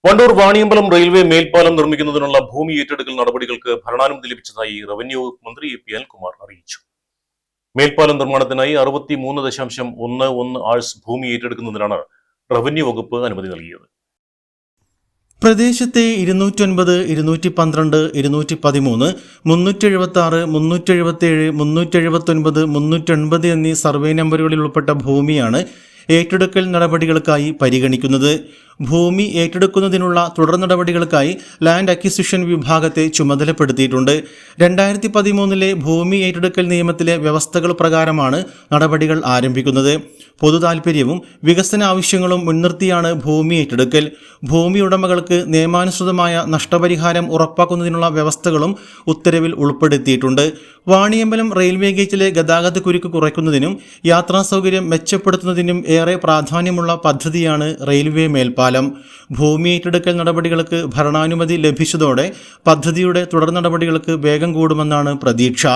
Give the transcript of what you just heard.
Wandoor Vaniyambalam railway മേൽപ്പാലം നിർമ്മിക്കുന്നതിനുള്ള ഭൂമി ഏറ്റെടുക്കൽ നടപടികൾക്ക് ഭരണാനുമതി ലഭിച്ചതായി റവന്യൂ മന്ത്രി എ പി അനിൽകുമാർ അറിയിച്ചു. മേൽപ്പാലം നിർമ്മാണത്തിനായി 63.11 ആഴ്സ് ഭൂമി ഏറ്റെടുക്കുന്നതിനാണ് റവന്യൂ വകുപ്പ് അനുമതി നൽകിയത്. പ്രദേശത്തെ 209, 212, 213, 376, 377, 379, 380 എന്നീ സർവേ നമ്പറുകളിൽ ഉൾപ്പെട്ട ഭൂമിയാണ് ഏറ്റെടുക്കൽ നടപടികൾക്കായി പരിഗണിക്കുന്നത്. ഭൂമി ഏറ്റെടുക്കുന്നതിനുള്ള തുടർ നടപടികൾക്കായി ലാൻഡ് അക്വിസിഷൻ വിഭാഗത്തെ ചുമതലപ്പെടുത്തിയിട്ടുണ്ട്. 2013 ഭൂമി ഏറ്റെടുക്കൽ നിയമത്തിലെ വ്യവസ്ഥകൾ പ്രകാരമാണ് നടപടികൾ ആരംഭിക്കുന്നത്. പൊതു താൽപര്യവും വികസന ആവശ്യങ്ങളും മുൻനിർത്തിയാണ് ഭൂമി ഏറ്റെടുക്കൽ. ഭൂമി ഉടമകൾക്ക് നിയമാനുസൃതമായ നഷ്ടപരിഹാരം ഉറപ്പാക്കുന്നതിനുള്ള വ്യവസ്ഥകളും ഉത്തരവിൽ ഉൾപ്പെടുത്തിയിട്ടുണ്ട്. വാണിയമ്പലം റെയിൽവേ ഗേറ്റിലെ ഗതാഗത കുരുക്ക് കുറയ്ക്കുന്നതിനും യാത്രാ സൗകര്യം മെച്ചപ്പെടുത്തുന്നതിനും ഏറെ പ്രാധാന്യമുള്ള പദ്ധതിയാണ് റെയിൽവേ മേൽപ്പാലം. ഭൂമി ഏറ്റെടുക്കൽ നടപടികൾക്ക് ഭരണാനുമതി ലഭിച്ചതോടെ പദ്ധതിയുടെ തുടർ നടപടികൾക്ക് വേഗം കൂടുമെന്നാണ് പ്രതീക്ഷ.